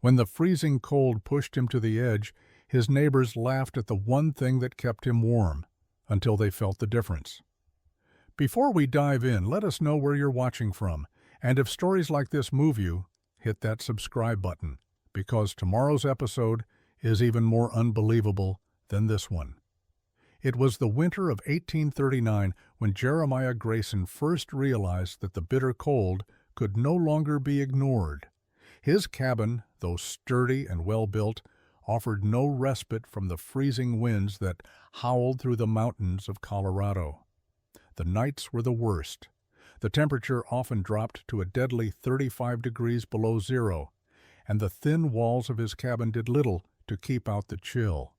When the freezing cold pushed him to the edge, his neighbors laughed at the one thing that kept him warm, until they felt the difference. Before we dive in, let us know where you're watching from, and if stories like this move you, hit that subscribe button, because tomorrow's episode is even more unbelievable than this one. It was the winter of 1839 when Jeremiah Grayson first realized that the bitter cold could no longer be ignored. His cabin, though sturdy and well-built, offered no respite from the freezing winds that howled through the mountains of Colorado. The nights were the worst. The temperature often dropped to a deadly 35 degrees below zero, and the thin walls of his cabin did little to keep out the chill.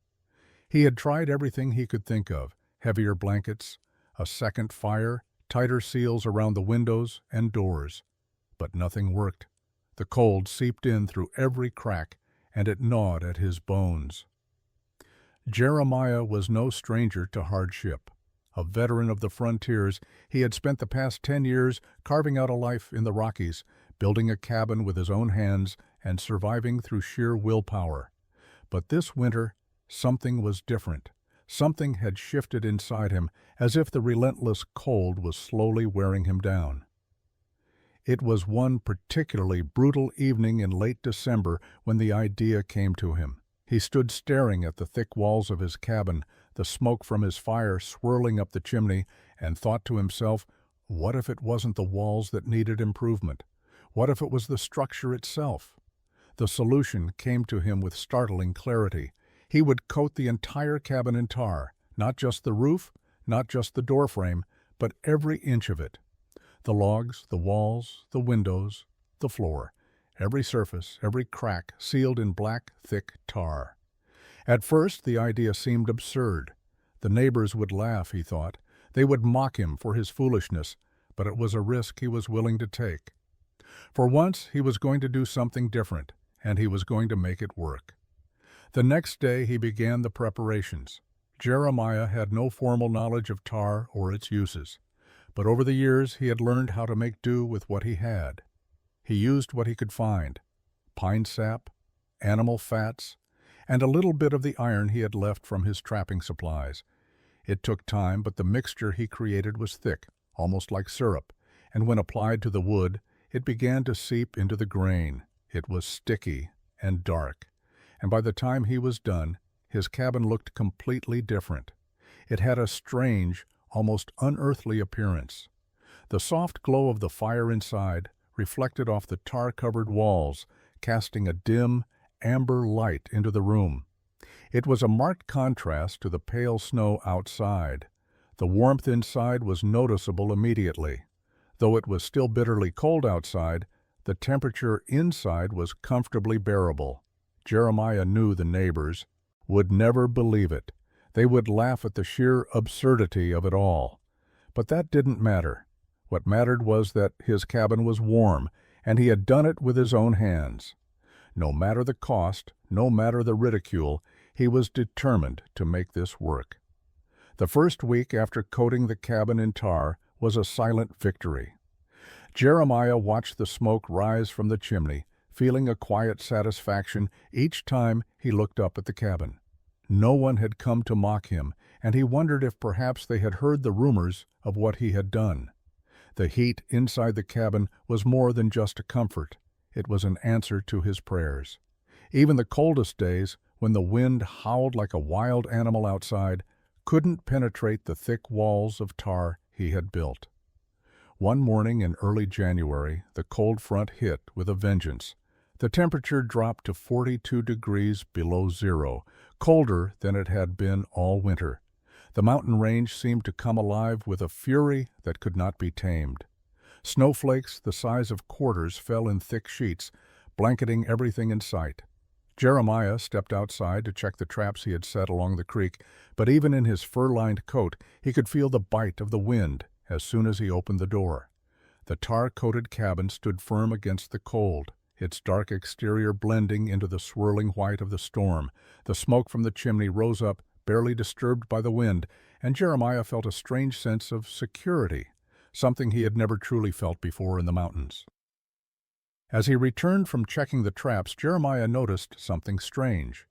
He had tried everything he could think of: heavier blankets, a second fire, tighter seals around the windows and doors. But nothing worked. The cold seeped in through every crack, and it gnawed at his bones. Jeremiah was no stranger to hardship. A veteran of the frontiers, he had spent the past 10 years carving out a life in the Rockies, building a cabin with his own hands and surviving through sheer willpower. But this winter, something was different. Something had shifted inside him, as if the relentless cold was slowly wearing him down. It was one particularly brutal evening in late December when the idea came to him. He stood staring at the thick walls of his cabin, the smoke from his fire swirling up the chimney, and thought to himself, what if it wasn't the walls that needed improvement? What if it was the structure itself? The solution came to him with startling clarity. He would coat the entire cabin in tar, not just the roof, not just the doorframe, but every inch of it. The logs, the walls, the windows, the floor, every surface, every crack sealed in black, thick tar. At first, the idea seemed absurd. The neighbors would laugh, he thought. They would mock him for his foolishness, but it was a risk he was willing to take. For once, he was going to do something different, and he was going to make it work. The next day, he began the preparations. Jeremiah had no formal knowledge of tar or its uses, but over the years he had learned how to make do with what he had. He used what he could find: pine sap, animal fats, and a little bit of the iron he had left from his trapping supplies. It took time, but the mixture he created was thick, almost like syrup, and when applied to the wood, it began to seep into the grain. It was sticky and dark, and by the time he was done, his cabin looked completely different. It had a strange, almost unearthly appearance. The soft glow of the fire inside reflected off the tar-covered walls, casting a dim, amber light into the room. It was a marked contrast to the pale snow outside. The warmth inside was noticeable immediately. Though it was still bitterly cold outside, the temperature inside was comfortably bearable. Jeremiah knew the neighbors would never believe it. They would laugh at the sheer absurdity of it all. But that didn't matter. What mattered was that his cabin was warm, and he had done it with his own hands. No matter the cost, no matter the ridicule, he was determined to make this work. The first week after coating the cabin in tar was a silent victory. Jeremiah watched the smoke rise from the chimney, feeling a quiet satisfaction each time he looked up at the cabin. No one had come to mock him, and he wondered if perhaps they had heard the rumors of what he had done. The heat inside the cabin was more than just a comfort. It was an answer to his prayers. Even the coldest days, when the wind howled like a wild animal outside, couldn't penetrate the thick walls of tar he had built. One morning in early January, the cold front hit with a vengeance. The temperature dropped to 42 degrees below zero, colder than it had been all winter. The mountain range seemed to come alive with a fury that could not be tamed. Snowflakes the size of quarters fell in thick sheets, blanketing everything in sight. Jeremiah stepped outside to check the traps he had set along the creek, but even in his fur-lined coat, he could feel the bite of the wind as soon as he opened the door. The tar-coated cabin stood firm against the cold, its dark exterior blending into the swirling white of the storm. The smoke from the chimney rose up, barely disturbed by the wind, and Jeremiah felt a strange sense of security, something he had never truly felt before in the mountains. As he returned from checking the traps, Jeremiah noticed something strange.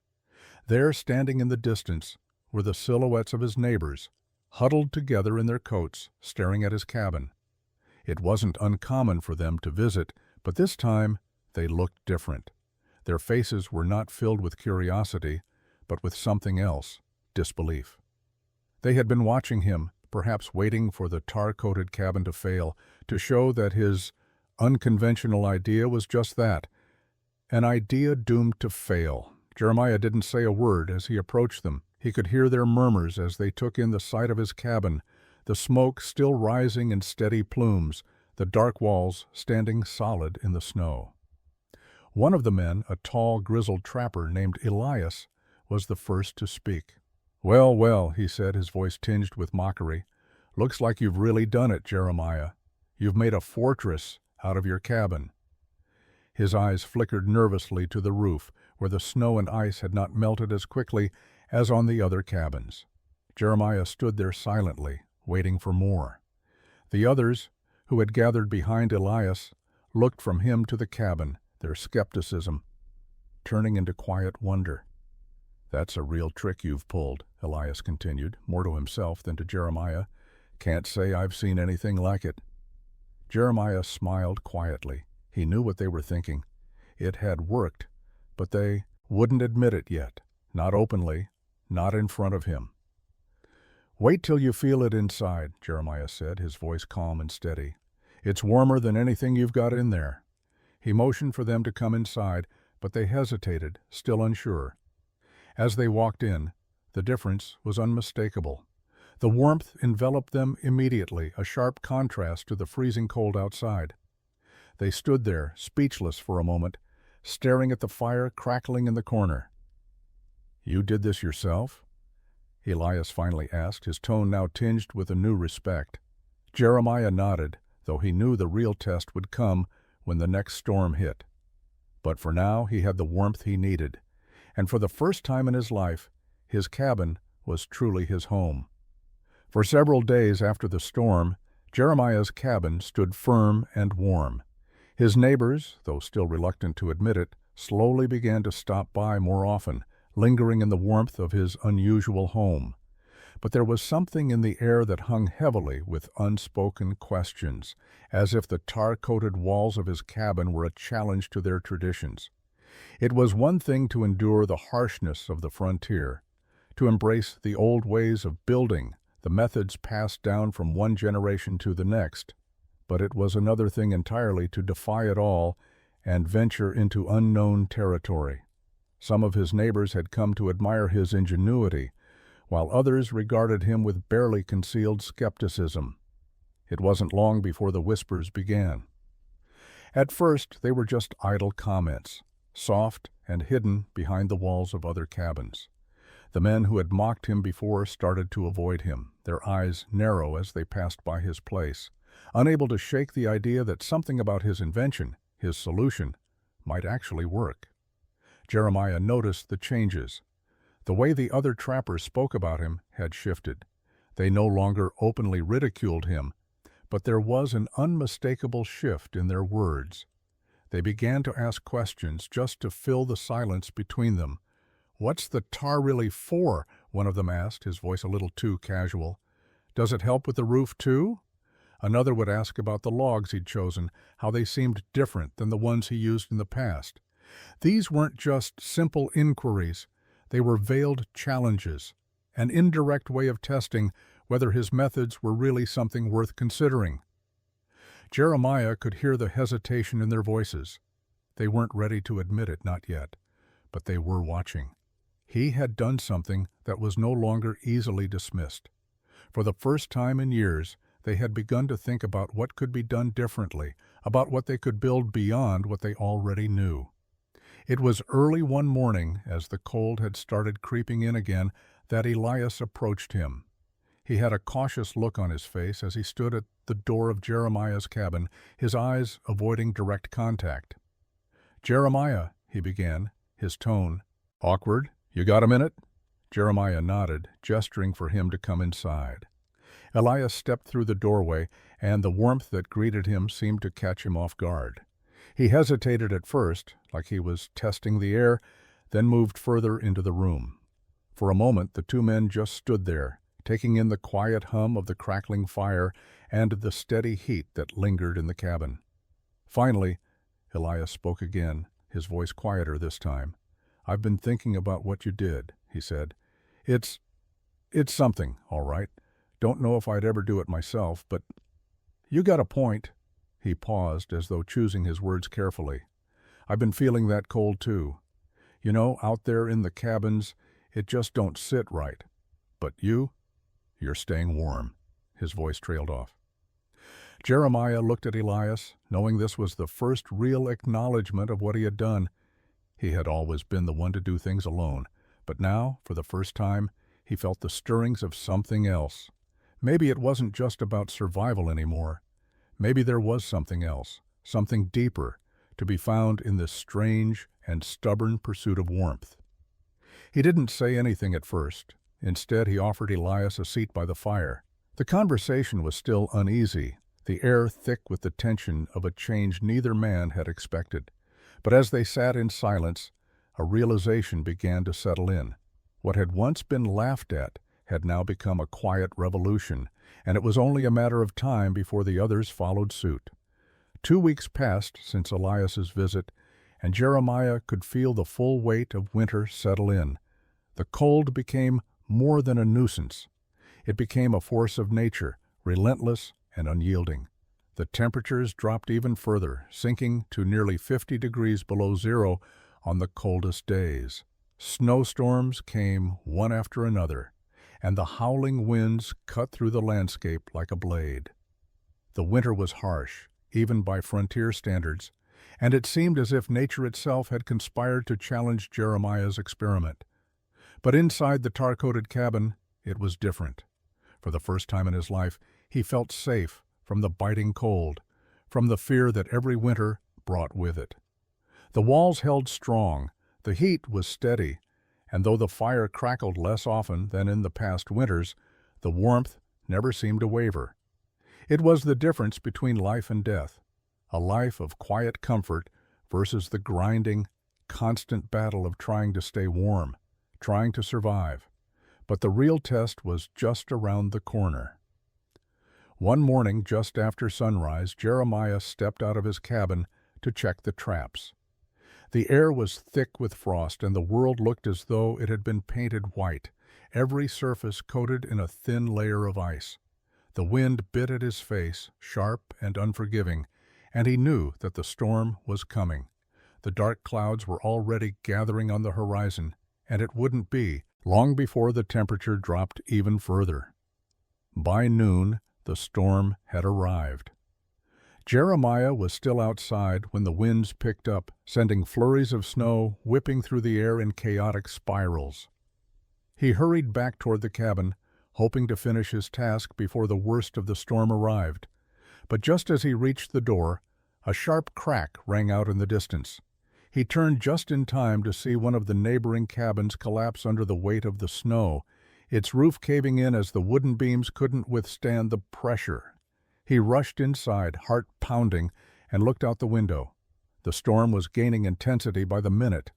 There, standing in the distance, were the silhouettes of his neighbors, huddled together in their coats, staring at his cabin. It wasn't uncommon for them to visit, but this time they looked different. Their faces were not filled with curiosity, but with something else, disbelief. They had been watching him, perhaps waiting for the tar-coated cabin to fail, to show that his unconventional idea was just that, an idea doomed to fail. Jeremiah didn't say a word as he approached them. He could hear their murmurs as they took in the sight of his cabin, the smoke still rising in steady plumes, the dark walls standing solid in the snow. One of the men, a tall, grizzled trapper named Elias, was the first to speak. "Well, well," he said, his voice tinged with mockery. "Looks like you've really done it, Jeremiah. You've made a fortress out of your cabin." His eyes flickered nervously to the roof, where the snow and ice had not melted as quickly as on the other cabins. Jeremiah stood there silently, waiting for more. The others, who had gathered behind Elias, looked from him to the cabin, their skepticism turning into quiet wonder. "That's a real trick you've pulled," Elias continued, more to himself than to Jeremiah. "Can't say I've seen anything like it." Jeremiah smiled quietly. He knew what they were thinking. It had worked, but they wouldn't admit it yet. Not openly, not in front of him. "Wait till you feel it inside," Jeremiah said, his voice calm and steady. "It's warmer than anything you've got in there." He motioned for them to come inside, but they hesitated, still unsure. As they walked in, the difference was unmistakable. The warmth enveloped them immediately, a sharp contrast to the freezing cold outside. They stood there, speechless for a moment, staring at the fire crackling in the corner. "You did this yourself?" Elias finally asked, his tone now tinged with a new respect. Jeremiah nodded, though he knew the real test would come when the next storm hit. But for now he had the warmth he needed, and for the first time in his life, his cabin was truly his home. For several days after the storm, Jeremiah's cabin stood firm and warm. His neighbors, though still reluctant to admit it, slowly began to stop by more often, lingering in the warmth of his unusual home. But there was something in the air that hung heavily with unspoken questions, as if the tar-coated walls of his cabin were a challenge to their traditions. It was one thing to endure the harshness of the frontier, to embrace the old ways of building, the methods passed down from one generation to the next, but it was another thing entirely to defy it all and venture into unknown territory. Some of his neighbors had come to admire his ingenuity, while others regarded him with barely concealed skepticism. It wasn't long before the whispers began. At first, they were just idle comments, soft and hidden behind the walls of other cabins. The men who had mocked him before started to avoid him, their eyes narrow as they passed by his place, unable to shake the idea that something about his invention, his solution, might actually work. Jeremiah noticed the changes. The way the other trappers spoke about him had shifted. They no longer openly ridiculed him, but there was an unmistakable shift in their words. They began to ask questions just to fill the silence between them. "What's the tar really for?" one of them asked, his voice a little too casual. "Does it help with the roof too?" Another would ask about the logs he'd chosen, how they seemed different than the ones he used in the past. These weren't just simple inquiries. They were veiled challenges, an indirect way of testing whether his methods were really something worth considering. Jeremiah could hear the hesitation in their voices. They weren't ready to admit it, not yet, but they were watching. He had done something that was no longer easily dismissed. For the first time in years, they had begun to think about what could be done differently, about what they could build beyond what they already knew. It was early one morning, as the cold had started creeping in again, that Elias approached him. He had a cautious look on his face as he stood at the door of Jeremiah's cabin, his eyes avoiding direct contact. "Jeremiah," he began, his tone awkward. "You got a minute?" Jeremiah nodded, gesturing for him to come inside. Elias stepped through the doorway, and the warmth that greeted him seemed to catch him off guard. He hesitated at first, like he was testing the air, then moved further into the room. For a moment the two men just stood there, taking in the quiet hum of the crackling fire and the steady heat that lingered in the cabin. Finally, Elias spoke again, his voice quieter this time. "I've been thinking about what you did," he said. It's something, all right. Don't know if I'd ever do it myself, but you got a point." He paused, as though choosing his words carefully. "I've been feeling that cold too. You know, out there in the cabins, it just don't sit right. But you're staying warm." His voice trailed off. Jeremiah looked at Elias, knowing this was the first real acknowledgement of what he had done. He had always been the one to do things alone, but now, for the first time, he felt the stirrings of something else. Maybe it wasn't just about survival anymore. Maybe there was something else, something deeper, to be found in this strange and stubborn pursuit of warmth. He didn't say anything at first. Instead, he offered Elias a seat by the fire. The conversation was still uneasy, the air thick with the tension of a change neither man had expected. But as they sat in silence, a realization began to settle in. What had once been laughed at had now become a quiet revolution, and it was only a matter of time before the others followed suit. 2 weeks passed since Elias's visit, and Jeremiah could feel the full weight of winter settle in. The cold became more than a nuisance. It became a force of nature, relentless and unyielding. The temperatures dropped even further, sinking to nearly 50 degrees below zero on the coldest days. Snowstorms came one after another, and the howling winds cut through the landscape like a blade. The winter was harsh, even by frontier standards, and it seemed as if nature itself had conspired to challenge Jeremiah's experiment. But inside the tar-coated cabin, it was different. For the first time in his life, he felt safe from the biting cold, from the fear that every winter brought with it. The walls held strong, the heat was steady, and though the fire crackled less often than in the past winters, the warmth never seemed to waver. It was the difference between life and death, a life of quiet comfort versus the grinding, constant battle of trying to stay warm, trying to survive. But the real test was just around the corner. One morning, just after sunrise, Jeremiah stepped out of his cabin to check the traps. The air was thick with frost, and the world looked as though it had been painted white, every surface coated in a thin layer of ice. The wind bit at his face, sharp and unforgiving, and he knew that the storm was coming. The dark clouds were already gathering on the horizon, and it wouldn't be long before the temperature dropped even further. By noon, the storm had arrived. Jeremiah was still outside when the winds picked up, sending flurries of snow whipping through the air in chaotic spirals. He hurried back toward the cabin, hoping to finish his task before the worst of the storm arrived. But just as he reached the door, a sharp crack rang out in the distance. He turned just in time to see one of the neighboring cabins collapse under the weight of the snow, its roof caving in as the wooden beams couldn't withstand the pressure. He rushed inside, heart pounding, and looked out the window. The storm was gaining intensity by the minute.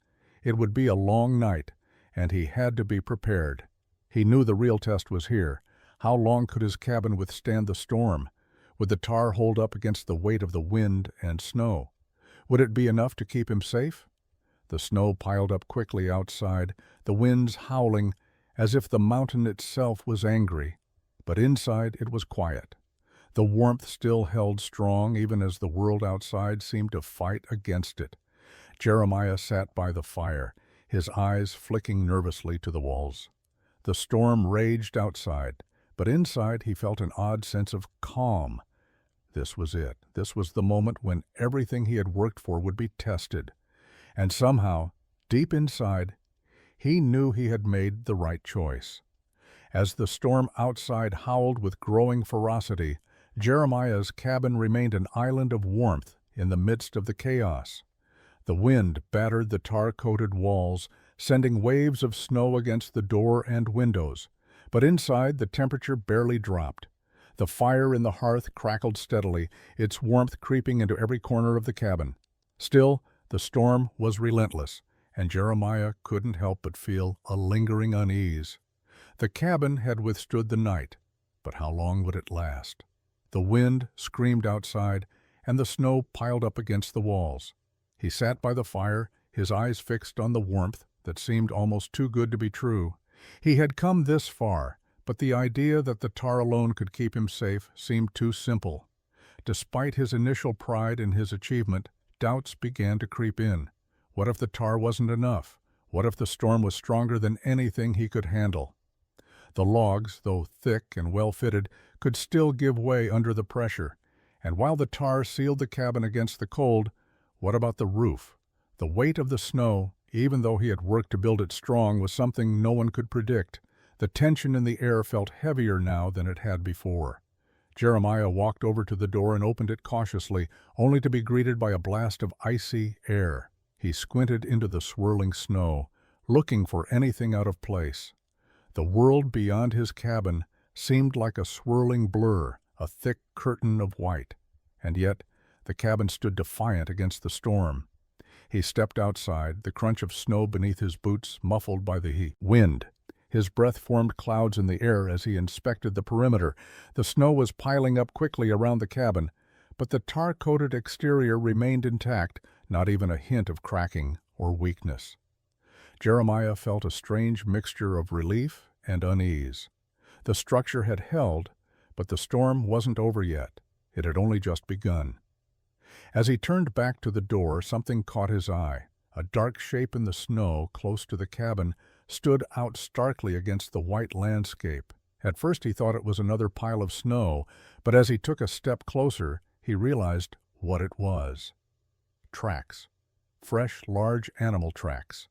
It would be a long night, and he had to be prepared. He knew the real test was here. How long could his cabin withstand the storm? Would the tar hold up against the weight of the wind and snow? Would it be enough to keep him safe? The snow piled up quickly outside, the winds howling, as if the mountain itself was angry. But inside it was quiet. The warmth still held strong, even as the world outside seemed to fight against it. Jeremiah sat by the fire, his eyes flicking nervously to the walls. The storm raged outside, but inside he felt an odd sense of calm. This was it. This was the moment when everything he had worked for would be tested. And somehow, deep inside, he knew he had made the right choice. As the storm outside howled with growing ferocity, Jeremiah's cabin remained an island of warmth in the midst of the chaos. The wind battered the tar-coated walls, sending waves of snow against the door and windows. But inside, the temperature barely dropped. The fire in the hearth crackled steadily, its warmth creeping into every corner of the cabin. Still, the storm was relentless, and Jeremiah couldn't help but feel a lingering unease. The cabin had withstood the night, but how long would it last? The wind screamed outside, and the snow piled up against the walls. He sat by the fire, his eyes fixed on the warmth that seemed almost too good to be true. He had come this far, but the idea that the tar alone could keep him safe seemed too simple. Despite his initial pride in his achievement, doubts began to creep in. What if the tar wasn't enough? What if the storm was stronger than anything he could handle? The logs, though thick and well-fitted, could still give way under the pressure, and while the tar sealed the cabin against the cold, what about the roof? The weight of the snow, even though he had worked to build it strong, was something no one could predict. The tension in the air felt heavier now than it had before. Jeremiah walked over to the door and opened it cautiously, only to be greeted by a blast of icy air. He squinted into the swirling snow, looking for anything out of place. The world beyond his cabin seemed like a swirling blur, a thick curtain of white. And yet, the cabin stood defiant against the storm. He stepped outside, the crunch of snow beneath his boots muffled by the wind. His breath formed clouds in the air as he inspected the perimeter. The snow was piling up quickly around the cabin, but the tar-coated exterior remained intact, not even a hint of cracking or weakness. Jeremiah felt a strange mixture of relief and unease. The structure had held, but the storm wasn't over yet. It had only just begun. As he turned back to the door, something caught his eye. A dark shape in the snow close to the cabin stood out starkly against the white landscape. At first he thought it was another pile of snow, but as he took a step closer, he realized what it was. Tracks. Fresh, large animal tracks.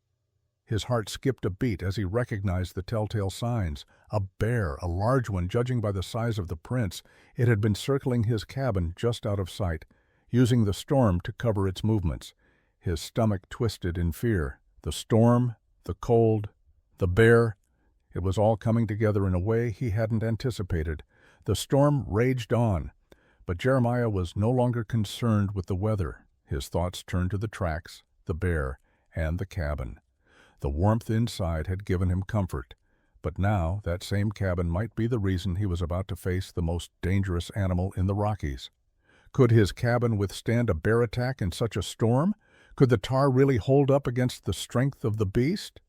His heart skipped a beat as he recognized the telltale signs. A bear, a large one judging by the size of the prints. It had been circling his cabin just out of sight, using the storm to cover its movements. His stomach twisted in fear. The storm, the cold, the bear, it was all coming together in a way he hadn't anticipated. The storm raged on, but Jeremiah was no longer concerned with the weather. His thoughts turned to the tracks, the bear, and the cabin. The warmth inside had given him comfort, but now that same cabin might be the reason he was about to face the most dangerous animal in the Rockies. Could his cabin withstand a bear attack in such a storm? Could the tar really hold up against the strength of the beast?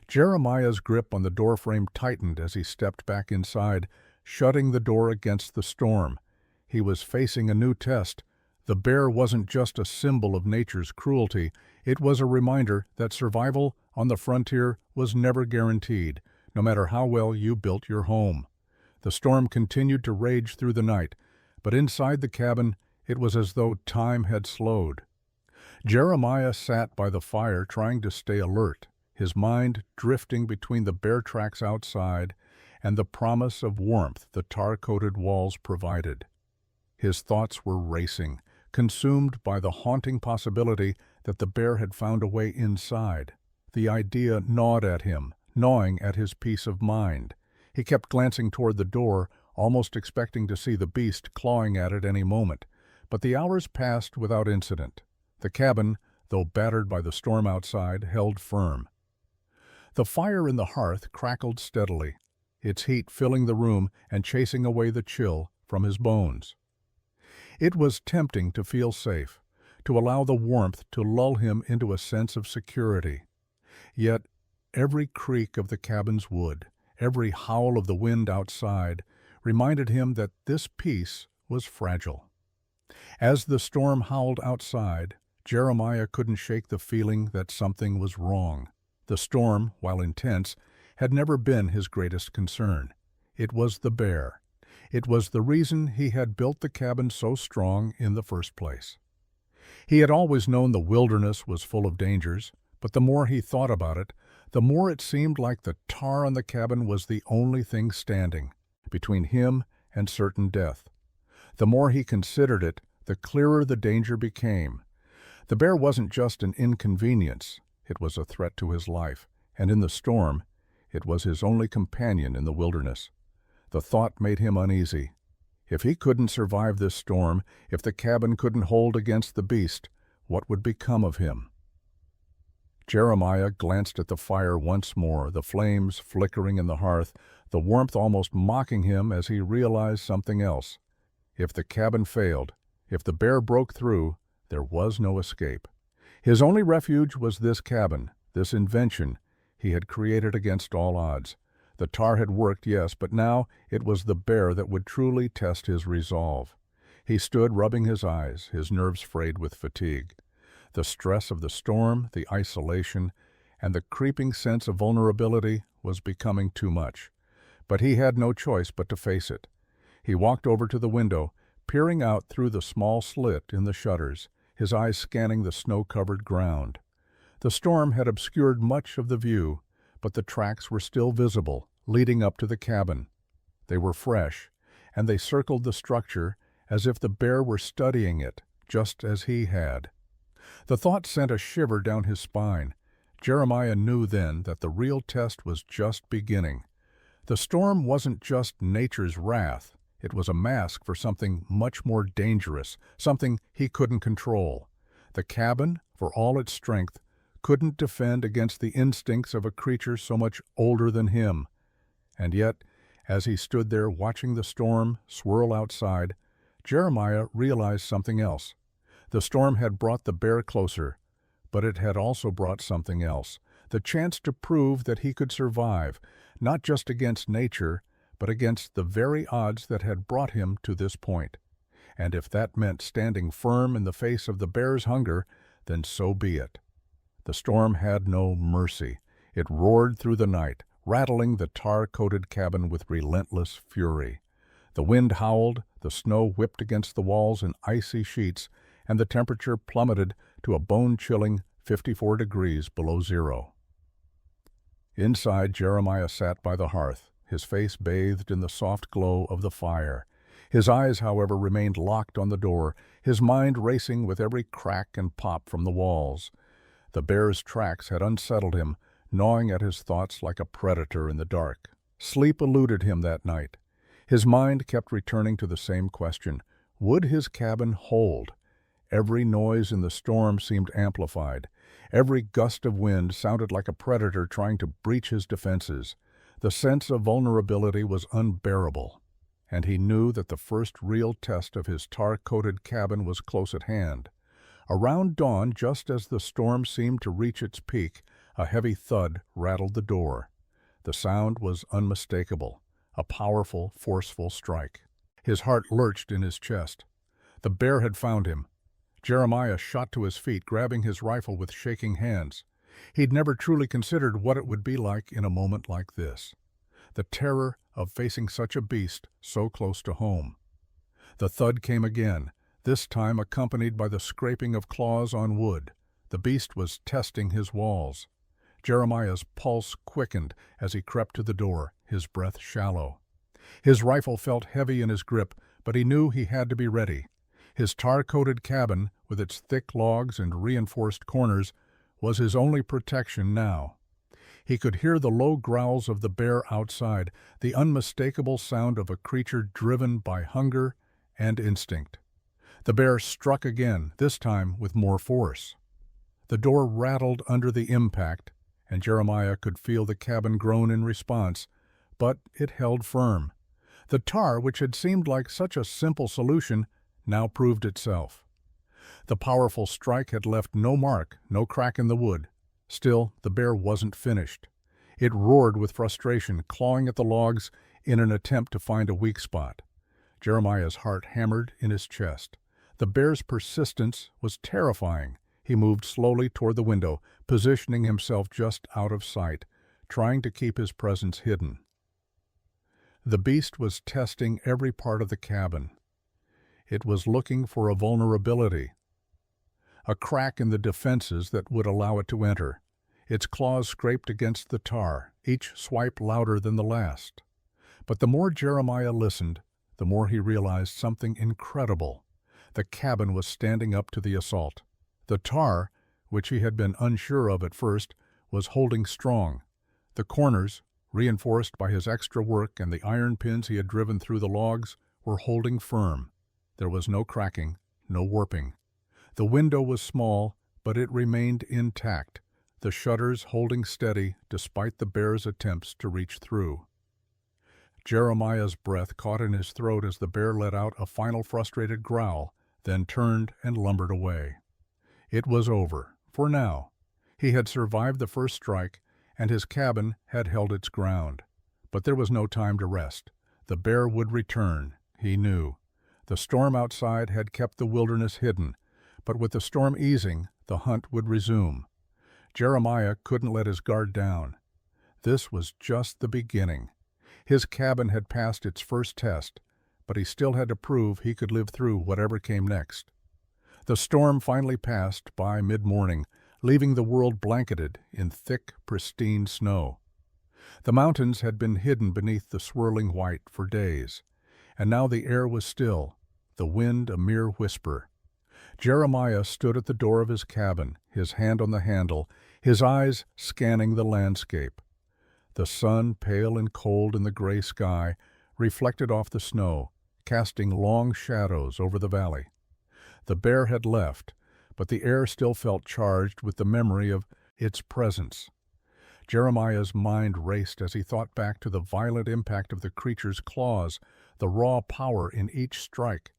Jeremiah's grip on the doorframe tightened as he stepped back inside, shutting the door against the storm. He was facing a new test. The bear wasn't just a symbol of nature's cruelty. It was a reminder that survival on the frontier was never guaranteed, no matter how well you built your home. The storm continued to rage through the night, but inside the cabin it was as though time had slowed. Jeremiah sat by the fire trying to stay alert, his mind drifting between the bear tracks outside and the promise of warmth the tar-coated walls provided. His thoughts were racing, consumed by the haunting possibility that the bear had found a way inside. The idea gnawed at him, gnawing at his peace of mind. He kept glancing toward the door, almost expecting to see the beast clawing at it any moment. But the hours passed without incident. The cabin, though battered by the storm outside, held firm. The fire in the hearth crackled steadily, its heat filling the room and chasing away the chill from his bones. It was tempting to feel safe, to allow the warmth to lull him into a sense of security. Yet every creak of the cabin's wood, every howl of the wind outside, reminded him that this peace was fragile. As the storm howled outside, Jeremiah couldn't shake the feeling that something was wrong. The storm, while intense, had never been his greatest concern. It was the bear. It was the reason he had built the cabin so strong in the first place. He had always known the wilderness was full of dangers, but the more he thought about it, the more it seemed like the tar on the cabin was the only thing standing between him and certain death. The more he considered it, the clearer the danger became. The bear wasn't just an inconvenience. It was a threat to his life, and in the storm, it was his only companion in the wilderness. The thought made him uneasy. If he couldn't survive this storm, if the cabin couldn't hold against the beast, What would become of him? Jeremiah glanced at the fire once more, the flames flickering in the hearth, the warmth almost mocking him as he realized something else. If the cabin failed, if the bear broke through, there was no escape. His only refuge was this cabin, this invention he had created against all odds. The tar had worked, yes, but now it was the bear that would truly test his resolve. He stood rubbing his eyes, his nerves frayed with fatigue. The stress of the storm, the isolation, and the creeping sense of vulnerability was becoming too much. But he had no choice but to face it. He walked over to the window, peering out through the small slit in the shutters, his eyes scanning the snow-covered ground. The storm had obscured much of the view, but the tracks were still visible, leading up to the cabin. They were fresh, and they circled the structure as if the bear were studying it, just as he had. The thought sent a shiver down his spine. Jeremiah knew then that the real test was just beginning. The storm wasn't just nature's wrath. It was a mask for something much more dangerous, something he couldn't control. The cabin, for all its strength, couldn't defend against the instincts of a creature so much older than him. And yet, as he stood there watching the storm swirl outside, Jeremiah realized something else. The storm had brought the bear closer, but it had also brought something else, the chance to prove that he could survive, not just against nature, but against the very odds that had brought him to this point. And if that meant standing firm in the face of the bear's hunger, then so be it. The storm had no mercy. It roared through the night, rattling the tar-coated cabin with relentless fury. The wind howled, the snow whipped against the walls in icy sheets, and the temperature plummeted to a bone-chilling 54 degrees below zero. Inside, Jeremiah sat by the hearth, his face bathed in the soft glow of the fire. His eyes, however, remained locked on the door, his mind racing with every crack and pop from the walls. The bear's tracks had unsettled him, gnawing at his thoughts like a predator in the dark. Sleep eluded him that night. His mind kept returning to the same question. Would his cabin hold? Every noise in the storm seemed amplified. Every gust of wind sounded like a predator trying to breach his defenses. The sense of vulnerability was unbearable, and he knew that the first real test of his tar-coated cabin was close at hand. Around dawn, just as the storm seemed to reach its peak, a heavy thud rattled the door. The sound was unmistakable, a powerful, forceful strike. His heart lurched in his chest. The bear had found him. Jeremiah shot to his feet, grabbing his rifle with shaking hands. He'd never truly considered what it would be like in a moment like this. The terror of facing such a beast so close to home. The thud came again, this time accompanied by the scraping of claws on wood. The beast was testing his walls. Jeremiah's pulse quickened as he crept to the door, his breath shallow. His rifle felt heavy in his grip, but he knew he had to be ready. His tar-coated cabin, with its thick logs and reinforced corners, was his only protection now. He could hear the low growls of the bear outside, the unmistakable sound of a creature driven by hunger and instinct. The bear struck again, this time with more force. The door rattled under the impact, and Jeremiah could feel the cabin groan in response, but it held firm. The tar, which had seemed like such a simple solution, now proved itself. The powerful strike had left no mark, no crack in the wood. Still, the bear wasn't finished. It roared with frustration, clawing at the logs in an attempt to find a weak spot. Jeremiah's heart hammered in his chest. The bear's persistence was terrifying. He moved slowly toward the window, positioning himself just out of sight, trying to keep his presence hidden. The beast was testing every part of the cabin. It was looking for a vulnerability, a crack in the defenses that would allow it to enter. Its claws scraped against the tar, each swipe louder than the last. But the more Jeremiah listened, the more he realized something incredible. The cabin was standing up to the assault. The tar, which he had been unsure of at first, was holding strong. The corners, reinforced by his extra work and the iron pins he had driven through the logs, were holding firm. There was no cracking, no warping. The window was small, but it remained intact, the shutters holding steady despite the bear's attempts to reach through. Jeremiah's breath caught in his throat as the bear let out a final frustrated growl, then turned and lumbered away. It was over, for now. He had survived the first strike, and his cabin had held its ground. But there was no time to rest. The bear would return, he knew. The storm outside had kept the wilderness hidden, but with the storm easing, the hunt would resume. Jeremiah couldn't let his guard down. This was just the beginning. His cabin had passed its first test, but he still had to prove he could live through whatever came next. The storm finally passed by mid-morning, leaving the world blanketed in thick, pristine snow. The mountains had been hidden beneath the swirling white for days, and now the air was still, the wind a mere whisper. Jeremiah stood at the door of his cabin, his hand on the handle, his eyes scanning the landscape. The sun, pale and cold in the gray sky, reflected off the snow, casting long shadows over the valley. The bear had left, but the air still felt charged with the memory of its presence. Jeremiah's mind raced as he thought back to the violent impact of the creature's claws, the raw power in each strike.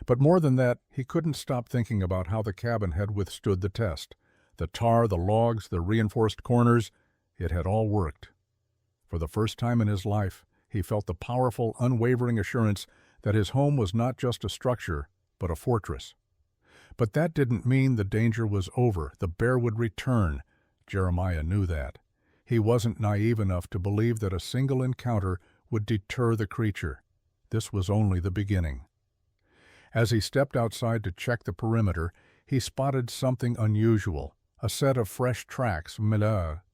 But more than that, he couldn't stop thinking about how the cabin had withstood the test. The tar, the logs, the reinforced corners, it had all worked. For the first time in his life, he felt the powerful, unwavering assurance that his home was not just a structure, but a fortress. But that didn't mean the danger was over. The bear would return. Jeremiah knew that. He wasn't naive enough to believe that a single encounter would deter the creature. This was only the beginning. As he stepped outside to check the perimeter, he spotted something unusual, a set of fresh tracks,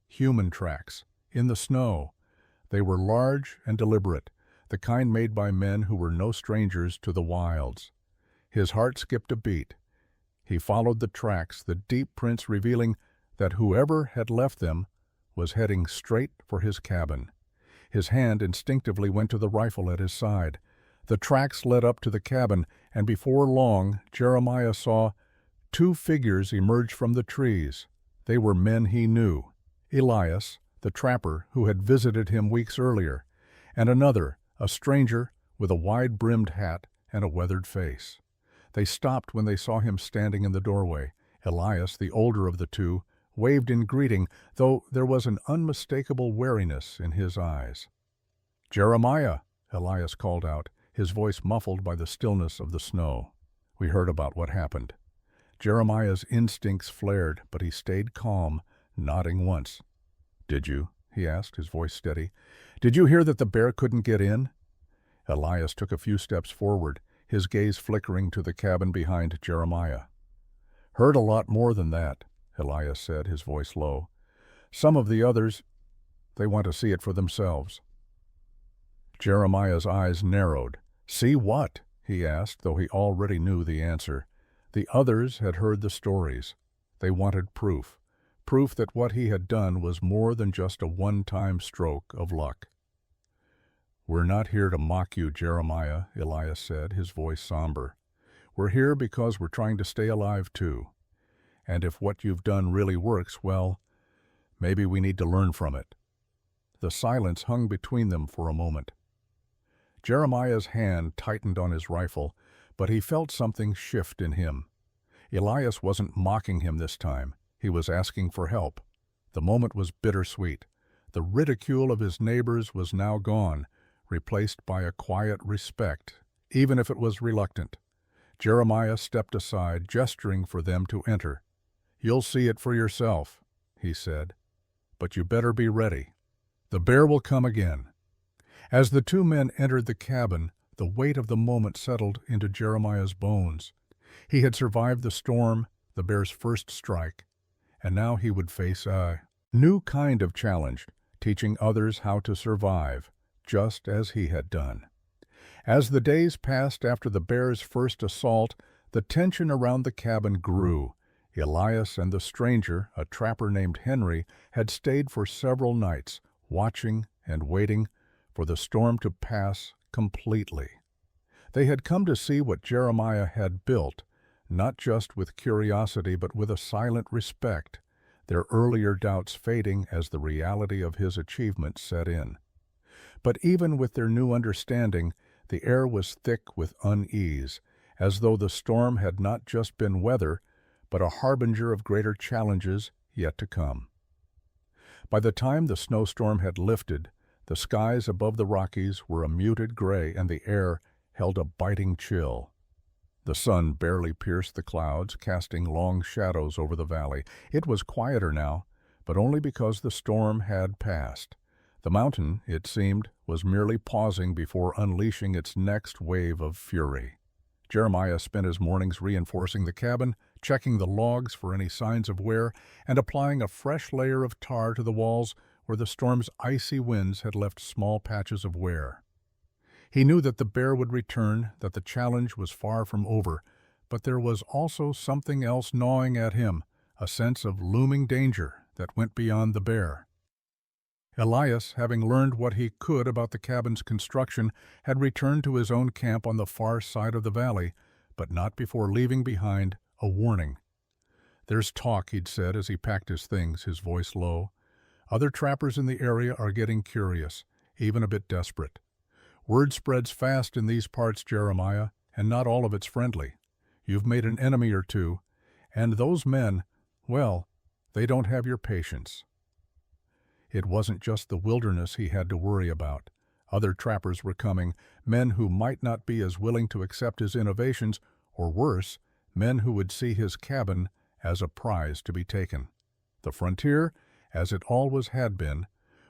human tracks, in the snow. They were large and deliberate, the kind made by men who were no strangers to the wilds. His heart skipped a beat. He followed the tracks, the deep prints revealing that whoever had left them was heading straight for his cabin. His hand instinctively went to the rifle at his side. The tracks led up to the cabin, and before long Jeremiah saw two figures emerge from the trees. They were men he knew. Elias, the trapper who had visited him weeks earlier, and another, a stranger with a wide-brimmed hat and a weathered face. They stopped when they saw him standing in the doorway. Elias, the older of the two, waved in greeting, though there was an unmistakable wariness in his eyes. "Jeremiah," Elias called out, his voice muffled by the stillness of the snow. "We heard about what happened." Jeremiah's instincts flared, but he stayed calm, nodding once. "Did you?" he asked, his voice steady. "Did you hear that the bear couldn't get in?" Elias took a few steps forward, his gaze flickering to the cabin behind Jeremiah. "Heard a lot more than that," Elias said, his voice low. "Some of the others, they want to see it for themselves." Jeremiah's eyes narrowed. "See what?" he asked, though he already knew the answer. The others had heard the stories. They wanted proof. Proof that what he had done was more than just a one-time stroke of luck. "We're not here to mock you, Jeremiah," Elias said, his voice somber. "We're here because we're trying to stay alive too. And if what you've done really works, well, maybe we need to learn from it." The silence hung between them for a moment. Jeremiah's hand tightened on his rifle, but he felt something shift in him. Elias wasn't mocking him this time. He was asking for help. The moment was bittersweet. The ridicule of his neighbors was now gone, replaced by a quiet respect, even if it was reluctant. Jeremiah stepped aside, gesturing for them to enter. "You'll see it for yourself," he said. "But you better be ready. The bear will come again." As the two men entered the cabin, the weight of the moment settled into Jeremiah's bones. He had survived the storm, the bear's first strike, and now he would face a new kind of challenge, teaching others how to survive, just as he had done. As the days passed after the bear's first assault, the tension around the cabin grew. Elias and the stranger, a trapper named Henry, had stayed for several nights, watching and waiting for the storm to pass completely. They had come to see what Jeremiah had built, not just with curiosity but with a silent respect, their earlier doubts fading as the reality of his achievement set in. But even with their new understanding, the air was thick with unease, as though the storm had not just been weather, but a harbinger of greater challenges yet to come. By the time the snowstorm had lifted, the skies above the Rockies were a muted gray and the air held a biting chill. The sun barely pierced the clouds, casting long shadows over the valley. It was quieter now, but only because the storm had passed. The mountain, it seemed, was merely pausing before unleashing its next wave of fury. Jeremiah spent his mornings reinforcing the cabin, checking the logs for any signs of wear, and applying a fresh layer of tar to the walls where the storm's icy winds had left small patches of wear. He knew that the bear would return, that the challenge was far from over, but there was also something else gnawing at him, a sense of looming danger that went beyond the bear. Elias, having learned what he could about the cabin's construction, had returned to his own camp on the far side of the valley, but not before leaving behind a warning. "There's talk," he'd said as he packed his things, his voice low. "Other trappers in the area are getting curious, even a bit desperate. Word spreads fast in these parts, Jeremiah, and not all of it's friendly. You've made an enemy or two, and those men, well, they don't have your patience." It wasn't just the wilderness he had to worry about. Other trappers were coming, men who might not be as willing to accept his innovations, or worse, men who would see his cabin as a prize to be taken. The frontier, as it always had been,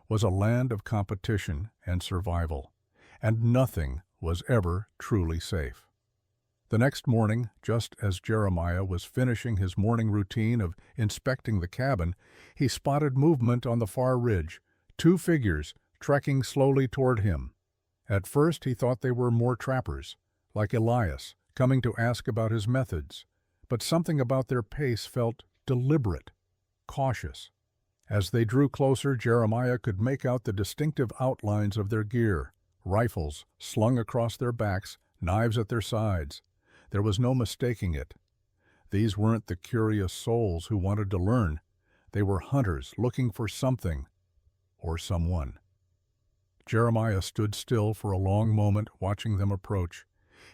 was a land of competition and survival, and nothing was ever truly safe. The next morning, just as Jeremiah was finishing his morning routine of inspecting the cabin, he spotted movement on the far ridge, 2 figures trekking slowly toward him. At first he thought they were more trappers, like Elias, coming to ask about his methods, but something about their pace felt deliberate, cautious. As they drew closer, Jeremiah could make out the distinctive outlines of their gear, rifles slung across their backs, knives at their sides. There was no mistaking it. These weren't the curious souls who wanted to learn. They were hunters looking for something or someone. Jeremiah stood still for a long moment, watching them approach.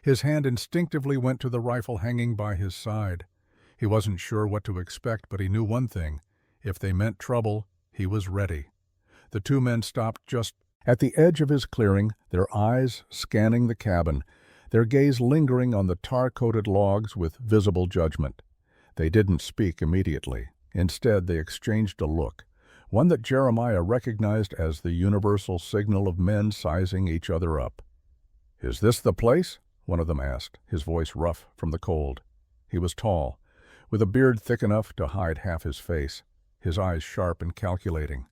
His hand instinctively went to the rifle hanging by his side. He wasn't sure what to expect, but he knew one thing. If they meant trouble, he was ready. The 2 men stopped just at the edge of his clearing, their eyes scanning the cabin, their gaze lingering on the tar-coated logs with visible judgment. They didn't speak immediately. Instead, they exchanged a look, one that Jeremiah recognized as the universal signal of men sizing each other up. "Is this the place?" one of them asked, his voice rough from the cold. He was tall, with a beard thick enough to hide half his face, his eyes sharp and calculating.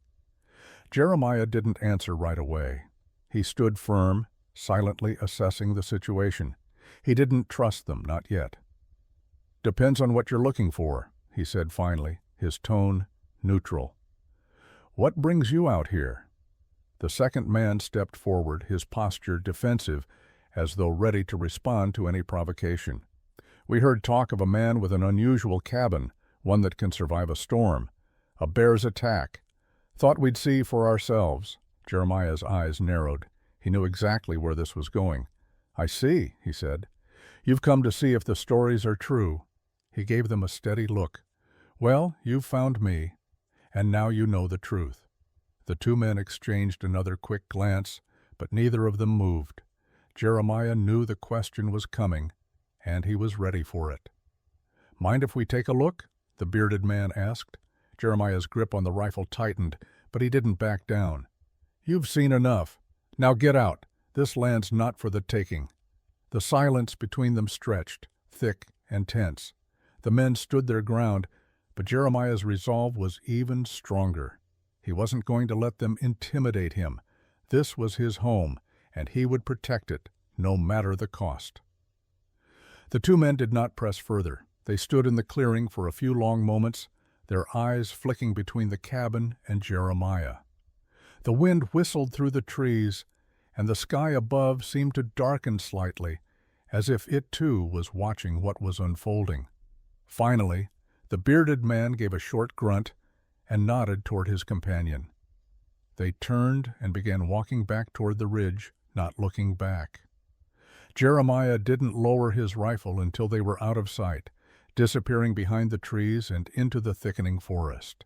Jeremiah didn't answer right away. He stood firm, silently assessing the situation. He didn't trust them, not yet. "Depends on what you're looking for," he said finally, his tone neutral. "What brings you out here?" The second man stepped forward, his posture defensive, as though ready to respond to any provocation. "We heard talk of a man with an unusual cabin, one that can survive a storm. A bear's attack. Thought we'd see for ourselves." Jeremiah's eyes narrowed. He knew exactly where this was going. "I see," he said. "You've come to see if the stories are true." He gave them a steady look. "Well, you've found me, and now you know the truth." The 2 men exchanged another quick glance, but neither of them moved. Jeremiah knew the question was coming, and he was ready for it. "Mind if we take a look?" the bearded man asked. Jeremiah's grip on the rifle tightened, but he didn't back down. "You've seen enough. Now get out. This land's not for the taking." The silence between them stretched, thick and tense. The men stood their ground, but Jeremiah's resolve was even stronger. He wasn't going to let them intimidate him. This was his home, and he would protect it, no matter the cost. The 2 men did not press further. They stood in the clearing for a few long moments, their eyes flicking between the cabin and Jeremiah. The wind whistled through the trees, and the sky above seemed to darken slightly, as if it too was watching what was unfolding. Finally, the bearded man gave a short grunt and nodded toward his companion. They turned and began walking back toward the ridge, not looking back. Jeremiah didn't lower his rifle until they were out of sight, disappearing behind the trees and into the thickening forest.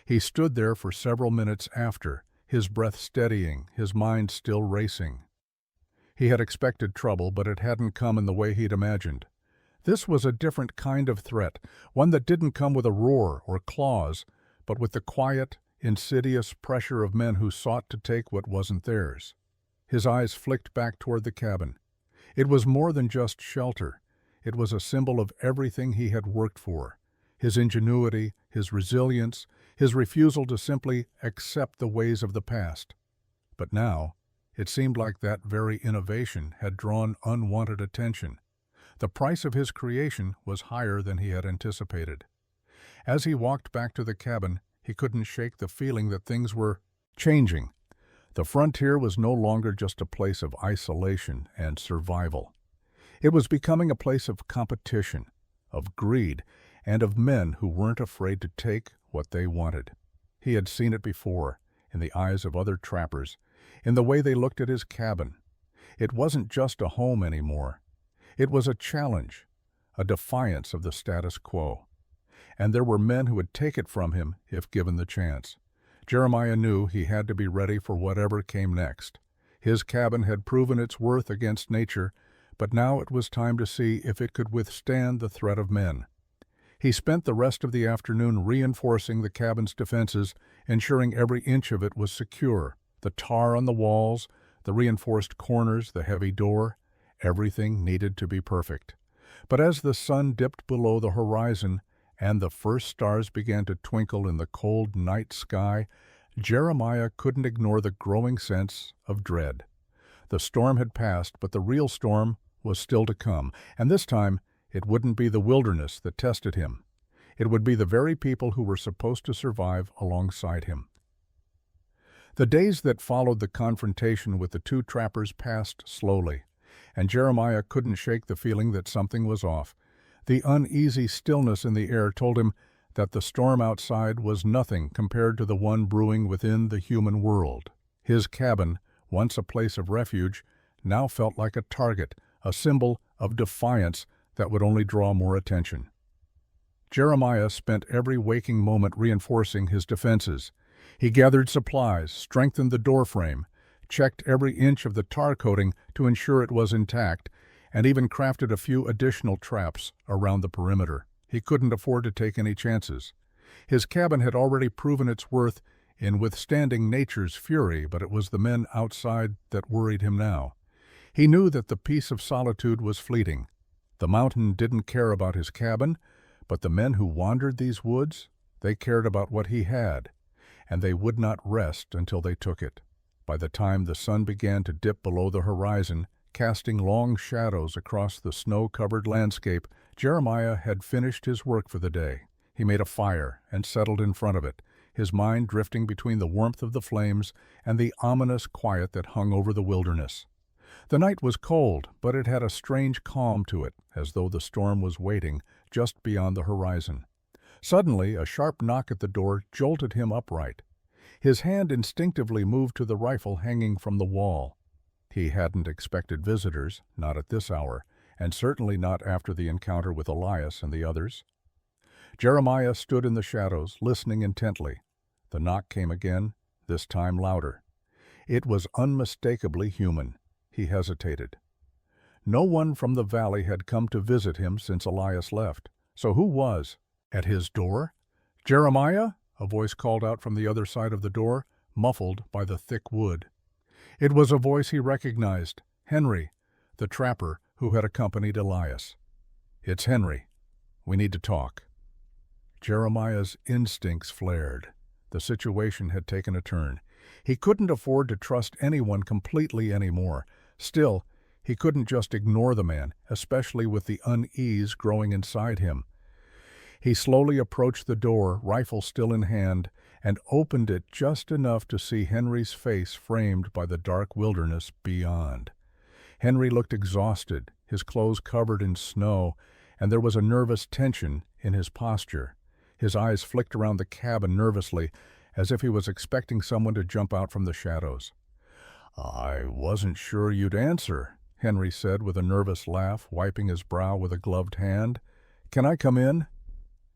He stood there for several minutes after, his breath steadying, his mind still racing. He had expected trouble, but it hadn't come in the way he'd imagined. This was a different kind of threat, one that didn't come with a roar or claws, but with the quiet, insidious pressure of men who sought to take what wasn't theirs. His eyes flicked back toward the cabin. It was more than just shelter. It was a symbol of everything he had worked for: his ingenuity, his resilience, his refusal to simply accept the ways of the past. But now, it seemed like that very innovation had drawn unwanted attention. The price of his creation was higher than he had anticipated. As he walked back to the cabin, he couldn't shake the feeling that things were changing. The frontier was no longer just a place of isolation and survival. It was becoming a place of competition, of greed, and of men who weren't afraid to take what they wanted. He had seen it before, in the eyes of other trappers, in the way they looked at his cabin. It wasn't just a home anymore. It was a challenge, a defiance of the status quo. And there were men who would take it from him if given the chance. Jeremiah knew he had to be ready for whatever came next. His cabin had proven its worth against nature, but now it was time to see if it could withstand the threat of men. He spent the rest of the afternoon reinforcing the cabin's defenses, ensuring every inch of it was secure. The tar on the walls, the reinforced corners, the heavy door, everything needed to be perfect. But as the sun dipped below the horizon and the first stars began to twinkle in the cold night sky, Jeremiah couldn't ignore the growing sense of dread. The storm had passed, but the real storm was still to come, and this time it wouldn't be the wilderness that tested him. It would be the very people who were supposed to survive alongside him. The days that followed the confrontation with the two trappers passed slowly, and Jeremiah couldn't shake the feeling that something was off. The uneasy stillness in the air told him that the storm outside was nothing compared to the one brewing within the human world. His cabin, once a place of refuge, now felt like a target, a symbol of defiance that would only draw more attention. Jeremiah spent every waking moment reinforcing his defenses. He gathered supplies, strengthened the doorframe, checked every inch of the tar coating to ensure it was intact, and even crafted a few additional traps around the perimeter. He couldn't afford to take any chances. His cabin had already proven its worth in withstanding nature's fury, but it was the men outside that worried him now. He knew that the peace of solitude was fleeting. The mountain didn't care about his cabin, but the men who wandered these woods, they cared about what he had, and they would not rest until they took it. By the time the sun began to dip below the horizon, casting long shadows across the snow-covered landscape, Jeremiah had finished his work for the day. He made a fire and settled in front of it, his mind drifting between the warmth of the flames and the ominous quiet that hung over the wilderness. The night was cold, but it had a strange calm to it, as though the storm was waiting just beyond the horizon. Suddenly, a sharp knock at the door jolted him upright. His hand instinctively moved to the rifle hanging from the wall. He hadn't expected visitors, not at this hour, and certainly not after the encounter with Elias and the others. Jeremiah stood in the shadows, listening intently. The knock came again, this time louder. It was unmistakably human. He hesitated. No one from the valley had come to visit him since Elias left. So who was? At his door? "Jeremiah?" a voice called out from the other side of the door, muffled by the thick wood. It was a voice he recognized, Henry, the trapper who had accompanied Elias. "It's Henry. We need to talk." Jeremiah's instincts flared. The situation had taken a turn. He couldn't afford to trust anyone completely anymore. Still, he couldn't just ignore the man, especially with the unease growing inside him. He slowly approached the door, rifle still in hand, and opened it just enough to see Henry's face framed by the dark wilderness beyond. Henry looked exhausted, his clothes covered in snow, and there was a nervous tension in his posture. His eyes flicked around the cabin nervously, as if he was expecting someone to jump out from the shadows. "I wasn't sure you'd answer," Henry said with a nervous laugh, wiping his brow with a gloved hand. "Can I come in?"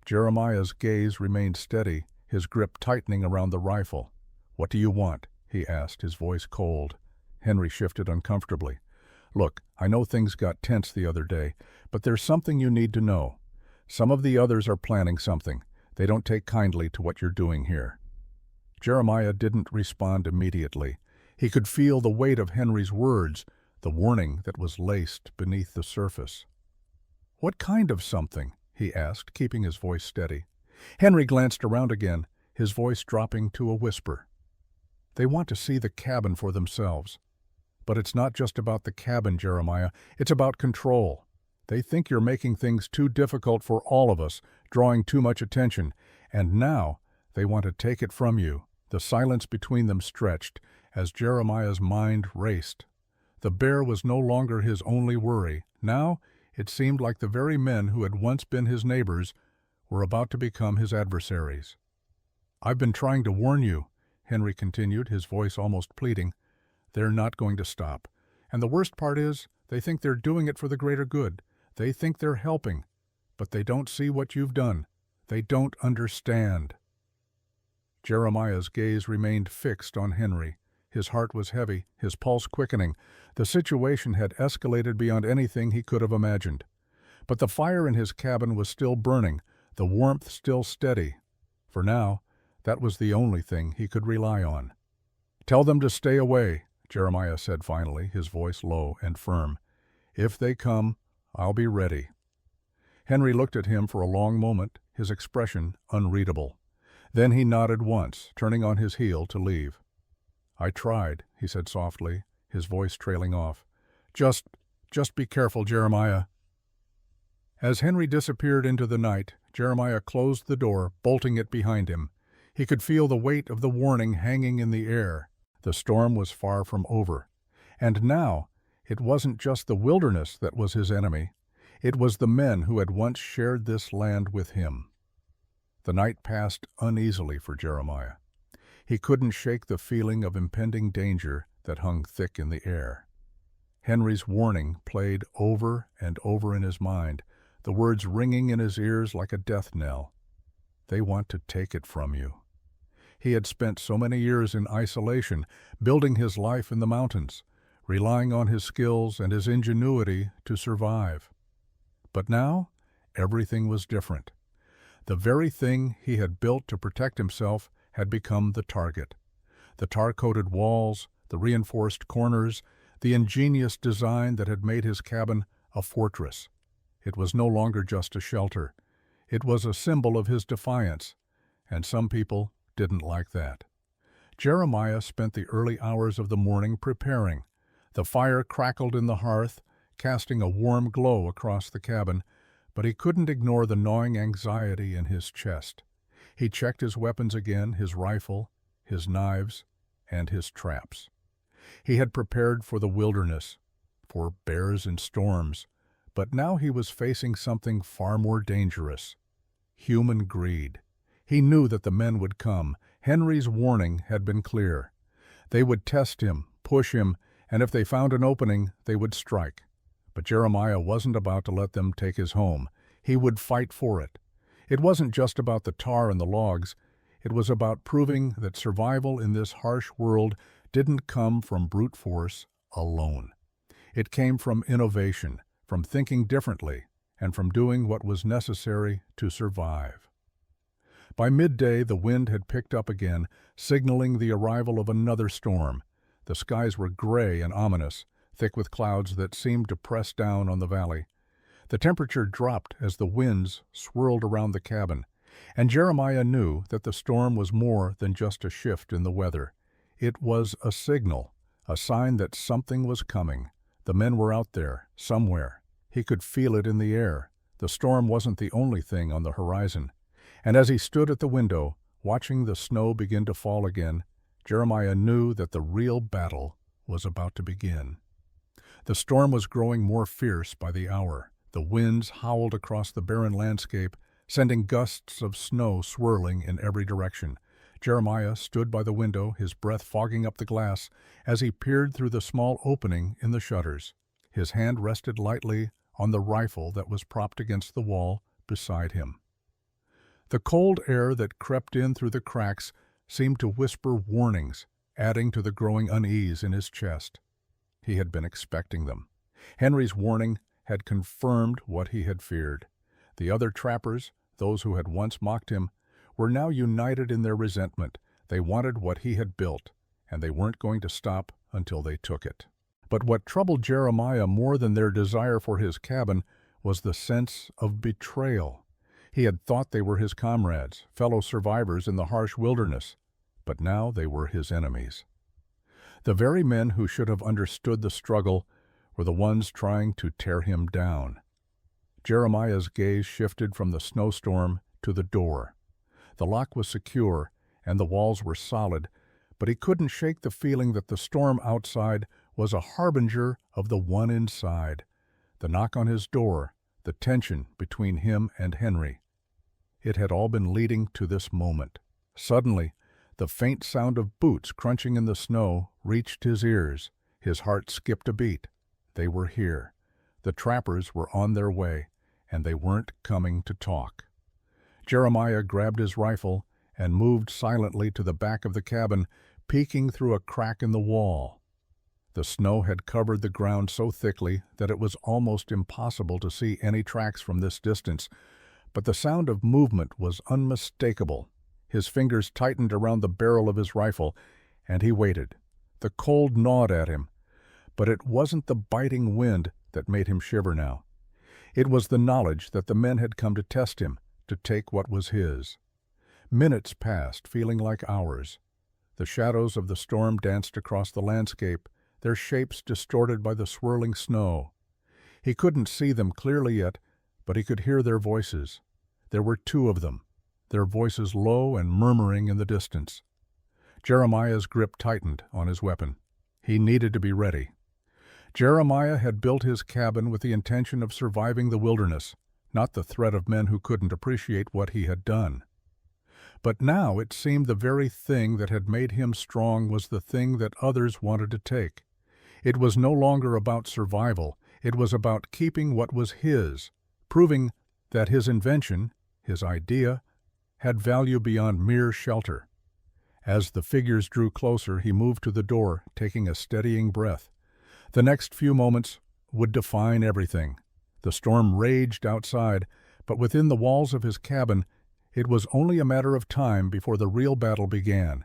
Jeremiah's gaze remained steady, his grip tightening around the rifle. "What do you want?" he asked, his voice cold. Henry shifted uncomfortably. "Look, I know things got tense the other day, but there's something you need to know. Some of the others are planning something. They don't take kindly to what you're doing here." Jeremiah didn't respond immediately. He could feel the weight of Henry's words, the warning that was laced beneath the surface. "What kind of something?" he asked, keeping his voice steady. Henry glanced around again, his voice dropping to a whisper. "They want to see the cabin for themselves. But it's not just about the cabin, Jeremiah. It's about control. They think you're making things too difficult for all of us, drawing too much attention, and now they want to take it from you." The silence between them stretched as Jeremiah's mind raced. The bear was no longer his only worry. Now it seemed like the very men who had once been his neighbors were about to become his adversaries. "I've been trying to warn you," Henry continued, his voice almost pleading. "They're not going to stop. And the worst part is, they think they're doing it for the greater good. They think they're helping. But they don't see what you've done. They don't understand." Jeremiah's gaze remained fixed on Henry. His heart was heavy, his pulse quickening. The situation had escalated beyond anything he could have imagined. But the fire in his cabin was still burning, the warmth still steady. For now, that was the only thing he could rely on. "Tell them to stay away," Jeremiah said finally, his voice low and firm. "If they come, I'll be ready." Henry looked at him for a long moment, his expression unreadable. Then he nodded once, turning on his heel to leave. "I tried," he said softly, his voice trailing off. Just be careful, Jeremiah." As Henry disappeared into the night, Jeremiah closed the door, bolting it behind him. He could feel the weight of the warning hanging in the air. The storm was far from over. And now, it wasn't just the wilderness that was his enemy. It was the men who had once shared this land with him. The night passed uneasily for Jeremiah. He couldn't shake the feeling of impending danger that hung thick in the air. Henry's warning played over and over in his mind, the words ringing in his ears like a death knell. They want to take it from you. He had spent so many years in isolation, building his life in the mountains, relying on his skills and his ingenuity to survive. But now, everything was different. The very thing he had built to protect himself had become the target. The tar-coated walls, the reinforced corners, the ingenious design that had made his cabin a fortress. It was no longer just a shelter. It was a symbol of his defiance, and some people didn't like that. Jeremiah spent the early hours of the morning preparing. The fire crackled in the hearth, casting a warm glow across the cabin, but he couldn't ignore the gnawing anxiety in his chest. He checked his weapons again, his rifle, his knives, and his traps. He had prepared for the wilderness, for bears and storms, but now he was facing something far more dangerous: human greed. He knew that the men would come. Henry's warning had been clear. They would test him, push him, and if they found an opening, they would strike. But Jeremiah wasn't about to let them take his home. He would fight for it. It wasn't just about the tar and the logs. It was about proving that survival in this harsh world didn't come from brute force alone. It came from innovation, from thinking differently, and from doing what was necessary to survive. By midday, the wind had picked up again, signaling the arrival of another storm. The skies were gray and ominous, thick with clouds that seemed to press down on the valley. The temperature dropped as the winds swirled around the cabin, and Jeremiah knew that the storm was more than just a shift in the weather. It was a signal, a sign that something was coming. The men were out there, somewhere. He could feel it in the air. The storm wasn't the only thing on the horizon. And as he stood at the window, watching the snow begin to fall again, Jeremiah knew that the real battle was about to begin. The storm was growing more fierce by the hour. The winds howled across the barren landscape, sending gusts of snow swirling in every direction. Jeremiah stood by the window, his breath fogging up the glass, as he peered through the small opening in the shutters. His hand rested lightly on the rifle that was propped against the wall beside him. The cold air that crept in through the cracks seemed to whisper warnings, adding to the growing unease in his chest. He had been expecting them. Henry's warning had confirmed what he had feared. The other trappers, those who had once mocked him, were now united in their resentment. They wanted what he had built, and they weren't going to stop until they took it. But what troubled Jeremiah more than their desire for his cabin was the sense of betrayal. He had thought they were his comrades, fellow survivors in the harsh wilderness, but now they were his enemies. The very men who should have understood the struggle were the ones trying to tear him down. Jeremiah's gaze shifted from the snowstorm to the door. The lock was secure, and the walls were solid, but he couldn't shake the feeling that the storm outside was a harbinger of the one inside. The knock on his door, the tension between him and Henry. It had all been leading to this moment. Suddenly, the faint sound of boots crunching in the snow reached his ears. His heart skipped a beat. They were here. The trappers were on their way, and they weren't coming to talk. Jeremiah grabbed his rifle and moved silently to the back of the cabin, peeking through a crack in the wall. The snow had covered the ground so thickly that it was almost impossible to see any tracks from this distance, but the sound of movement was unmistakable. His fingers tightened around the barrel of his rifle, and he waited. The cold gnawed at him, but it wasn't the biting wind that made him shiver now. It was the knowledge that the men had come to test him, to take what was his. Minutes passed, feeling like hours. The shadows of the storm danced across the landscape, their shapes distorted by the swirling snow. He couldn't see them clearly yet, but he could hear their voices. There were two of them, their voices low and murmuring in the distance. Jeremiah's grip tightened on his weapon. He needed to be ready. Jeremiah had built his cabin with the intention of surviving the wilderness, not the threat of men who couldn't appreciate what he had done. But now it seemed the very thing that had made him strong was the thing that others wanted to take. It was no longer about survival. It was about keeping what was his, proving that his invention, his idea, had value beyond mere shelter. As the figures drew closer, he moved to the door, taking a steadying breath. The next few moments would define everything. The storm raged outside, but within the walls of his cabin, it was only a matter of time before the real battle began.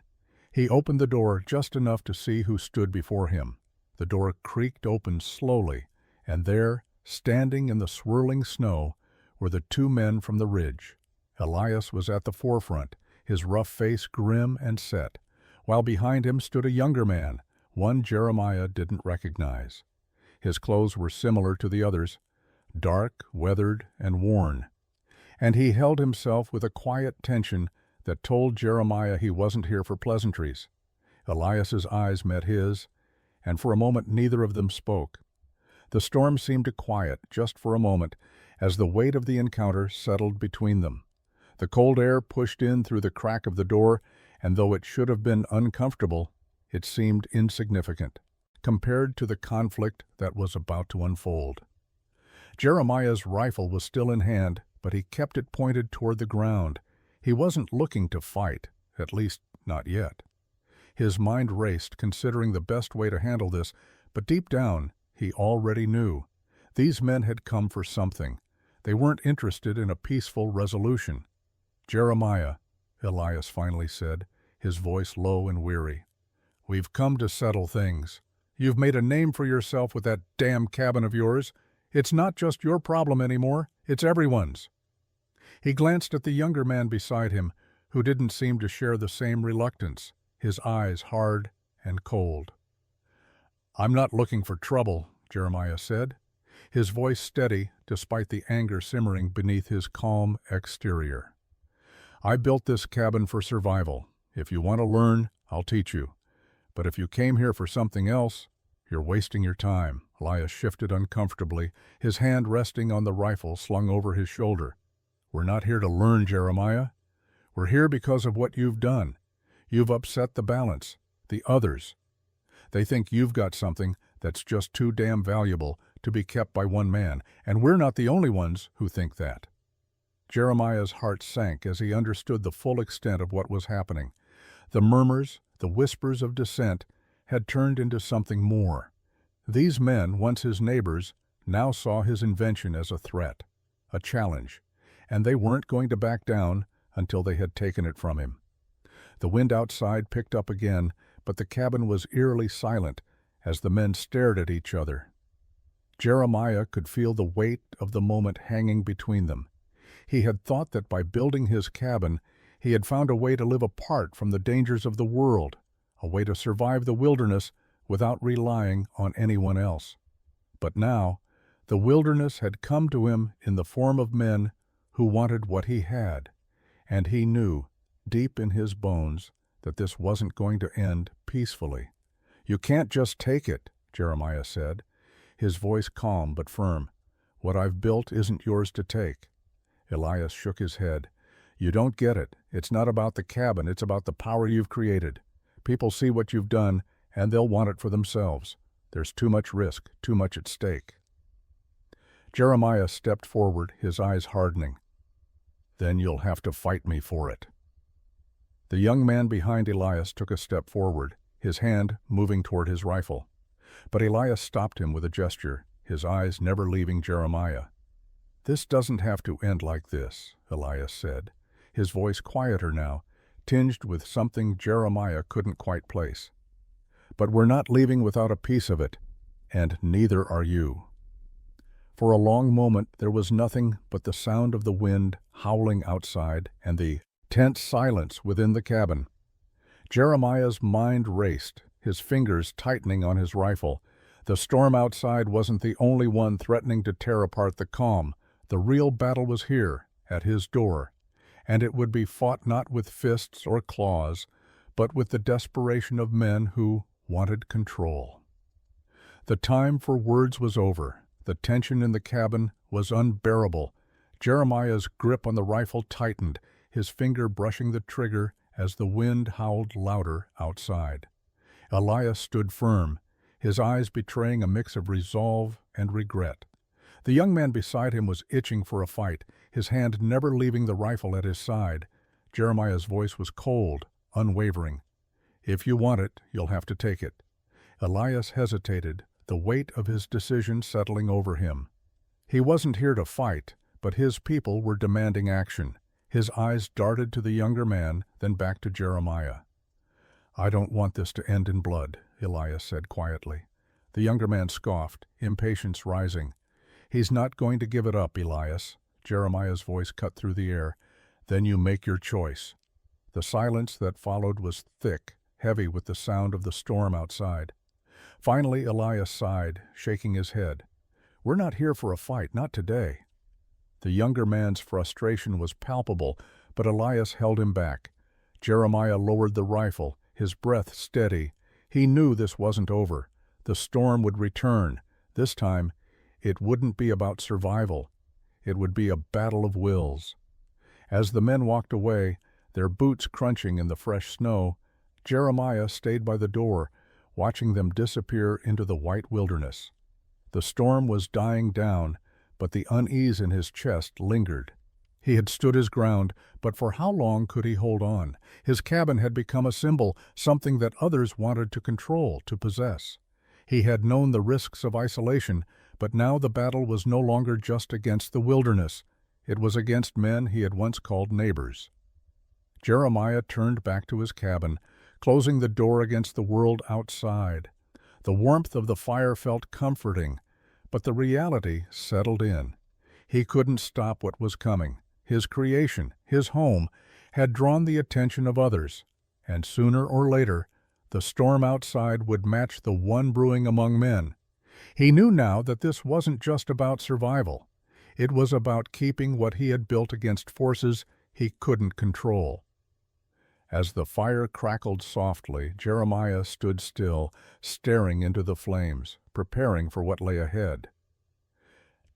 He opened the door just enough to see who stood before him. The door creaked open slowly, and there, standing in the swirling snow, were the two men from the ridge. Elias was at the forefront, his rough face grim and set, while behind him stood a younger man, one Jeremiah didn't recognize. His clothes were similar to the others, dark, weathered, and worn, and he held himself with a quiet tension that told Jeremiah he wasn't here for pleasantries. Elias's eyes met his, and for a moment neither of them spoke. The storm seemed to quiet just for a moment as the weight of the encounter settled between them. The cold air pushed in through the crack of the door, and though it should have been uncomfortable, it seemed insignificant compared to the conflict that was about to unfold. Jeremiah's rifle was still in hand, but he kept it pointed toward the ground. He wasn't looking to fight, at least not yet. His mind raced, considering the best way to handle this, but deep down, he already knew. These men had come for something. They weren't interested in a peaceful resolution. "Jeremiah," Elias finally said, his voice low and weary, "we've come to settle things. You've made a name for yourself with that damn cabin of yours. It's not just your problem anymore, it's everyone's." He glanced at the younger man beside him, who didn't seem to share the same reluctance, his eyes hard and cold. "I'm not looking for trouble," Jeremiah said, his voice steady despite the anger simmering beneath his calm exterior. "I built this cabin for survival. If you want to learn, I'll teach you. But if you came here for something else, "You're wasting your time." Elias shifted uncomfortably, his hand resting on the rifle slung over his shoulder. "We're not here to learn, Jeremiah. We're here because of what you've done. You've upset the balance. The others. They think you've got something that's just too damn valuable to be kept by one man, and we're not the only ones who think that." Jeremiah's heart sank as he understood the full extent of what was happening. The murmurs, the whispers of dissent, had turned into something more. These men, once his neighbors, now saw his invention as a threat, a challenge, and they weren't going to back down until they had taken it from him. The wind outside picked up again, but the cabin was eerily silent as the men stared at each other. Jeremiah could feel the weight of the moment hanging between them. He had thought that by building his cabin, he had found a way to live apart from the dangers of the world, a way to survive the wilderness without relying on anyone else. But now, the wilderness had come to him in the form of men who wanted what he had, and he knew, deep in his bones, that this wasn't going to end peacefully. "You can't just take it," Jeremiah said, his voice calm but firm. "What I've built isn't yours to take." Elias shook his head. "You don't get it. It's not about the cabin, it's about the power you've created. People see what you've done, and they'll want it for themselves. There's too much risk, too much at stake." Jeremiah stepped forward, his eyes hardening. "Then you'll have to fight me for it." The young man behind Elias took a step forward, his hand moving toward his rifle. But Elias stopped him with a gesture, his eyes never leaving Jeremiah. "This doesn't have to end like this," Elias said, his voice quieter now, tinged with something Jeremiah couldn't quite place. "But we're not leaving without a piece of it, and neither are you." For a long moment there was nothing but the sound of the wind howling outside and the tense silence within the cabin. Jeremiah's mind raced, his fingers tightening on his rifle. The storm outside wasn't the only one threatening to tear apart the calm. The real battle was here, at his door, and it would be fought not with fists or claws, but with the desperation of men who wanted control. The time for words was over. The tension in the cabin was unbearable. Jeremiah's grip on the rifle tightened, his finger brushing the trigger as the wind howled louder outside. Elias stood firm, his eyes betraying a mix of resolve and regret. The young man beside him was itching for a fight, his hand never leaving the rifle at his side. Jeremiah's voice was cold, unwavering. "If you want it, you'll have to take it." Elias hesitated, the weight of his decision settling over him. He wasn't here to fight, but his people were demanding action. His eyes darted to the younger man, then back to Jeremiah. "I don't want this to end in blood," Elias said quietly. The younger man scoffed, impatience rising. "He's not going to give it up, Elias." Jeremiah's voice cut through the air. "Then you make your choice." The silence that followed was thick, heavy with the sound of the storm outside. Finally Elias sighed, shaking his head. "We're not here for a fight, not today." The younger man's frustration was palpable, but Elias held him back. Jeremiah lowered the rifle, his breath steady. He knew this wasn't over. The storm would return. This time, it wouldn't be about survival. It would be a battle of wills. As the men walked away, their boots crunching in the fresh snow, Jeremiah stayed by the door, watching them disappear into the white wilderness. The storm was dying down, but the unease in his chest lingered. He had stood his ground, but for how long could he hold on? His cabin had become a symbol, something that others wanted to control, to possess. He had known the risks of isolation, but now the battle was no longer just against the wilderness. It was against men he had once called neighbors. Jeremiah turned back to his cabin, closing the door against the world outside. The warmth of the fire felt comforting, but the reality settled in. He couldn't stop what was coming. His creation, his home, had drawn the attention of others, and sooner or later, the storm outside would match the one brewing among men. He knew now that this wasn't just about survival. It was about keeping what he had built against forces he couldn't control. As the fire crackled softly, Jeremiah stood still, staring into the flames, preparing for what lay ahead.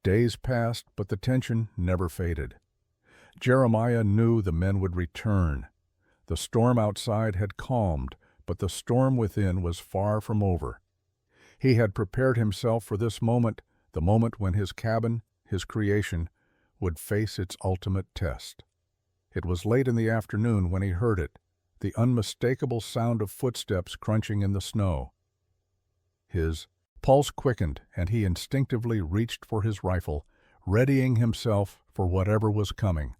Days passed, but the tension never faded. Jeremiah knew the men would return. The storm outside had calmed, but the storm within was far from over. He had prepared himself for this moment, the moment when his cabin, his creation, would face its ultimate test. It was late in the afternoon when he heard it, the unmistakable sound of footsteps crunching in the snow. His pulse quickened, and he instinctively reached for his rifle, readying himself for whatever was coming.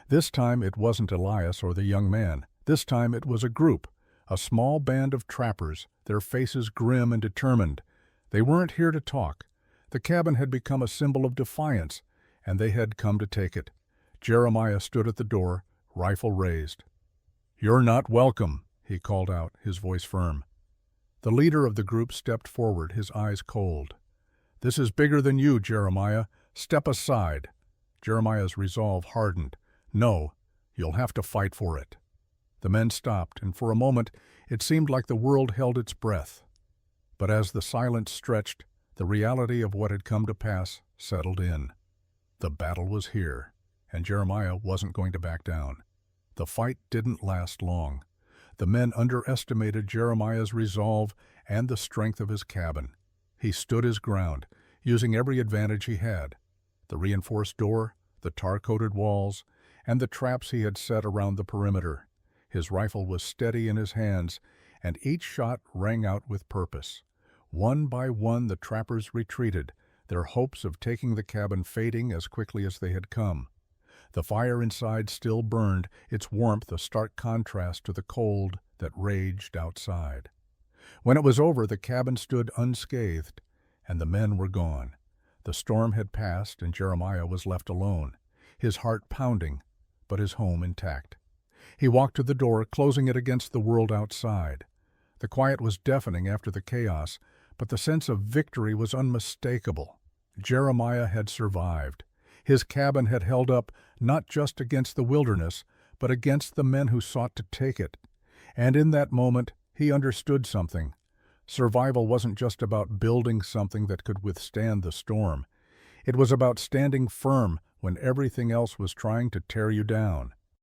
This time it wasn't Elias or the young man. This time it was a group, a small band of trappers, their faces grim and determined. They weren't here to talk. The cabin had become a symbol of defiance, and they had come to take it. Jeremiah stood at the door, rifle raised. "You're not welcome," he called out, his voice firm. The leader of the group stepped forward, his eyes cold. "This is bigger than you, Jeremiah. Step aside." Jeremiah's resolve hardened. "No, you'll have to fight for it." The men stopped, and for a moment it seemed like the world held its breath. But as the silence stretched, the reality of what had come to pass settled in. The battle was here, and Jeremiah wasn't going to back down. The fight didn't last long. The men underestimated Jeremiah's resolve and the strength of his cabin. He stood his ground, using every advantage he had. The reinforced door, the tar-coated walls, and the traps he had set around the perimeter. His rifle was steady in his hands, and each shot rang out with purpose. One by one the trappers retreated, their hopes of taking the cabin fading as quickly as they had come. The fire inside still burned, its warmth a stark contrast to the cold that raged outside. When it was over, the cabin stood unscathed, and the men were gone. The storm had passed, and Jeremiah was left alone, his heart pounding, but his home intact. He walked to the door, closing it against the world outside. The quiet was deafening after the chaos, but the sense of victory was unmistakable. Jeremiah had survived. His cabin had held up not just against the wilderness, but against the men who sought to take it. And in that moment, he understood something. Survival wasn't just about building something that could withstand the storm. It was about standing firm when everything else was trying to tear you down.